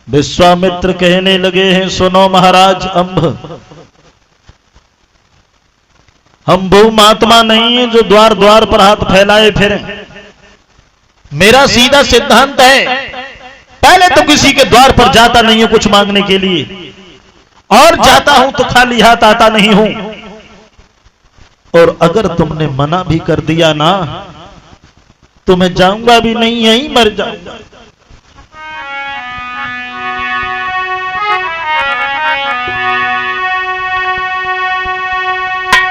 विश्वामित्र कहने लगे हैं, सुनो महाराज अंब, हम भूमात्मा नहीं है जो द्वार द्वार पर हाथ फैलाए फिरें। मेरा सीधा सिद्धांत है, पहले तो किसी के द्वार पर जाता नहीं हूं कुछ मांगने के लिए, और जाता हूं तो खाली हाथ आता नहीं हूं। और अगर तुमने मना भी कर दिया ना तो मैं जाऊंगा भी नहीं, यहीं मर जाऊंगा।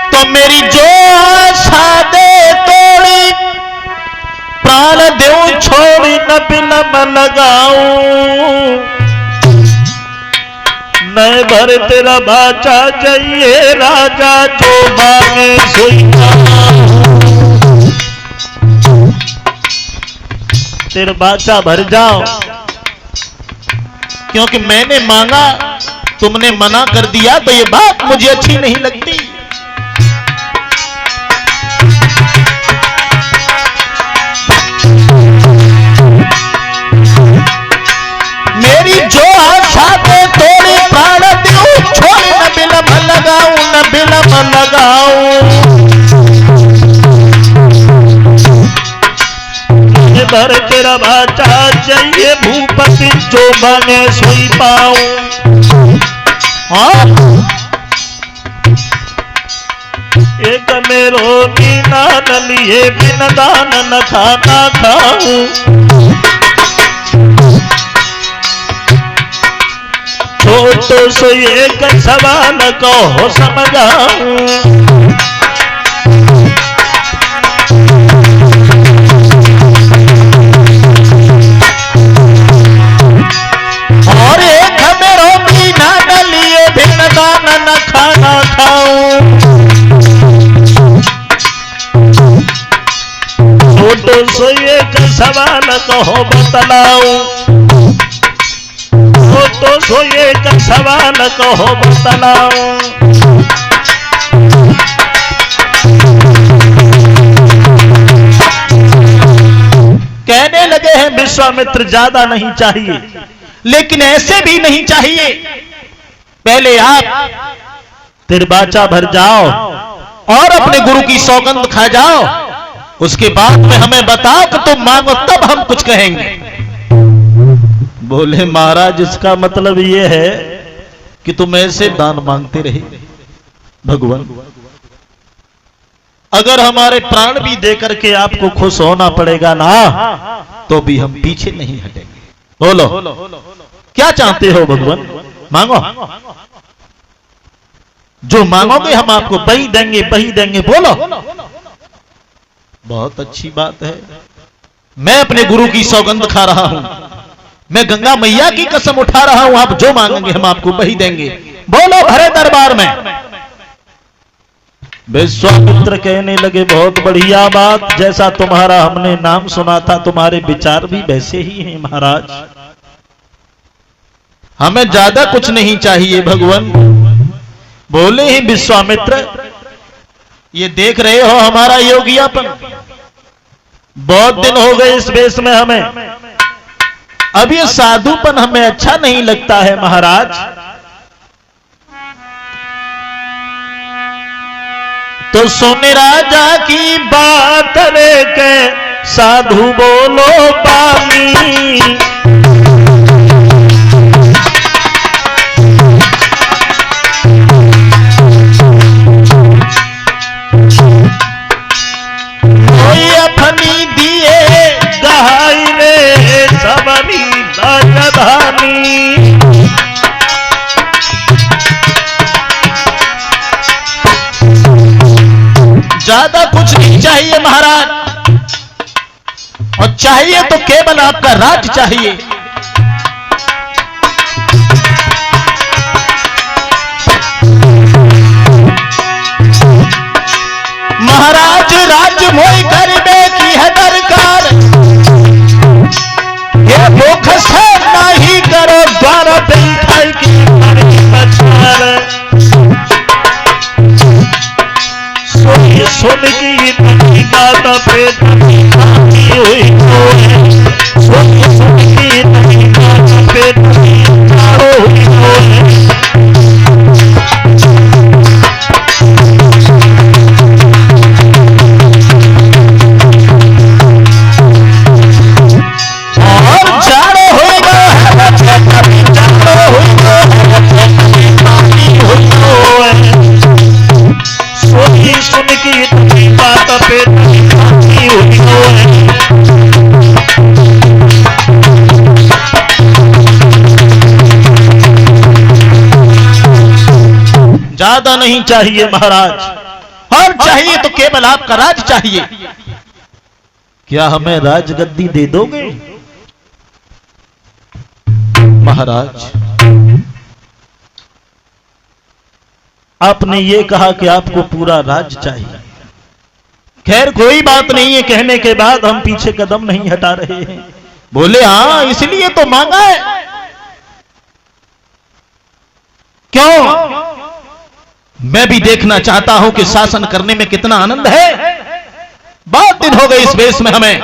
तो मेरी जो आशा दे तोड़ी, प्राण देऊं छोड़ी न बिलम लगाऊं। मैं भर तेरा बाचा चाहिए राजा, जो मांगे सोई तेरा बाचा भर जाओ, क्योंकि मैंने मांगा तुमने मना कर दिया तो ये बात मुझे अच्छी नहीं लगती। मेरी जो आशा पे तोड़ी, प्राण दूं छोड़ न बिलम लगाऊं, न बिलम लगाऊं। भर तेरा बाचा चाहिए भूपति, जो मांगे सोई पाऊं। एक मेरो मीना न लिए बिन दान न खाना खाऊं। छोटो सो एक सवाल कहो समझाऊं। और एक मेरो मीना न लिए बिन दान न खाना खाऊं। छोटो सो एक सवाल कहो बतलाऊं। तो सो एक सवाल कहो बतलाऊं। कहने लगे हैं विश्वामित्र, ज्यादा नहीं चाहिए, लेकिन ऐसे भी नहीं चाहिए। पहले आप तिरबाचा भर जाओ और अपने गुरु की सौगंध खा जाओ, उसके बाद में हमें बताओ कि तुम मांगो, तब हम कुछ कहेंगे। बोले महाराज, इसका मतलब ये है कि तुम ऐसे दान मांगते रहे भगवान, अगर हमारे प्राण भी देकर के आपको खुश होना पड़ेगा ना तो भी हम पीछे नहीं हटेंगे। बोलो क्या चाहते हो भगवान, मांगो, जो मांगोगे हम आपको वही देंगे, वही देंगे। बोलो। बहुत अच्छी बात है, मैं अपने गुरु की सौगंध खा रहा हूं, मैं गंगा मैया की कसम उठा रहा हूं, आप जो मांगेंगे हम आपको वही देंगे। बोलो भरे दरबार में। विश्वामित्र कहने लगे, बहुत बढ़िया बात, जैसा तुम्हारा हमने नाम सुना था तुम्हारे विचार भी वैसे ही हैं महाराज। हमें ज्यादा कुछ नहीं चाहिए भगवान। बोले ही विश्वामित्र, ये देख रहे हो हमारा योगियापन, बहुत दिन हो गए इस वेश में हमें, अब ये साधुपन हमें अच्छा नहीं लगता है महाराज। तो सुन राजा की बात लेके साधु बोलो पानी। कोई अपनी दिए गहाई रे सबनी राजधानी। ज्यादा कुछ नहीं चाहिए महाराज, और चाहिए तो केवल आपका राज चाहिए। महाराज राज मोई करने की है दरकार, ये भूख से नहीं करो द्वारा बैठाई की सुन की बात पेट हुई, सुन की बात पेट ज्यादा नहीं चाहिए महाराज, और चाहिए तो केवल आपका राज चाहिए। क्या हमें राजगद्दी दे दोगे? महाराज आपने ये कहा कि आपको पूरा राज चाहिए। खैर कोई बात नहीं है, कहने के बाद हम पीछे कदम नहीं हटा रहे हैं। बोले हाँ इसलिए तो मांगा है। क्यों? मैं भी देखना चाहता हूं कि शासन करने में कितना आनंद है। बहुत दिन हो गए इस वेश में हमें।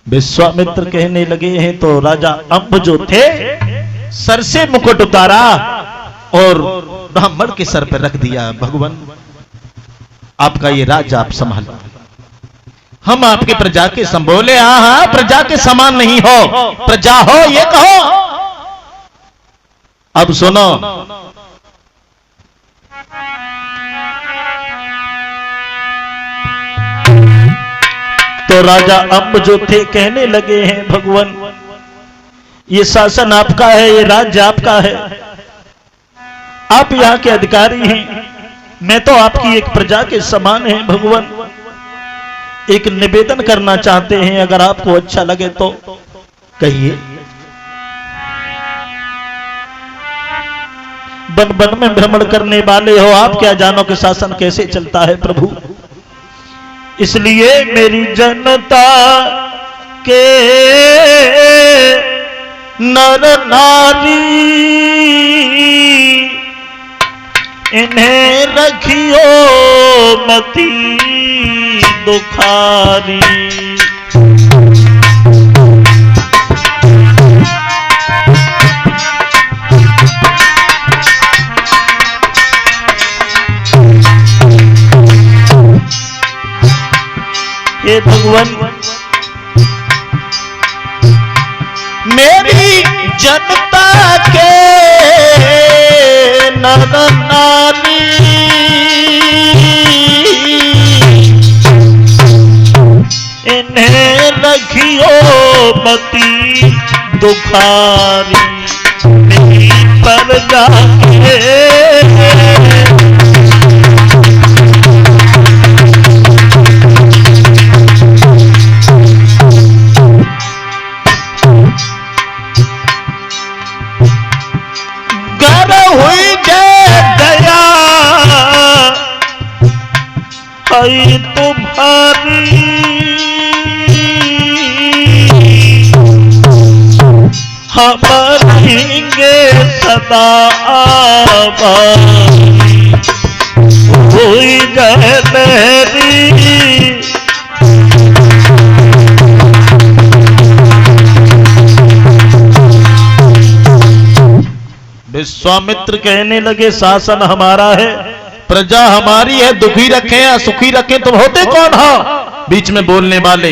विश्वामित्र कहने लगे हैं तो राजा अंब जो थे सर से मुकुट उतारा और ब्राह्मण के सर पर रख दिया। भगवान आपका ये राज्य आप संभालो, हम आपके प्रजा के संबोले। हाँ प्रजा के समान नहीं हो, प्रजा हो ये कहो। अब सुनो, तो राजा अंब जो थे कहने लगे हैं भगवान ये शासन आपका है, ये राज्य आपका है, आप यहाँ के अधिकारी हैं, मैं तो आपकी एक प्रजा के समान है। भगवान एक निवेदन करना चाहते हैं, अगर आपको अच्छा लगे तो कहिए। वन वन में भ्रमण करने वाले हो, आप क्या जानो कि शासन कैसे चलता है प्रभु। इसलिए मेरी जनता के नर नारी इन्हें रखियो मती दुखारी। हे भगवान मेरी जनता के नर नारी इन्हें रखियो मती दुखारी। मेरी प्रजा के तुम्हारी हम रहेंगे सदा आबादी। हुई गए मेरी विश्वामित्र कहने लगे शासन हमारा है, प्रजा हमारी है, दुखी रखें या सुखी रखें तुम होते कौन हो बीच में बोलने वाले।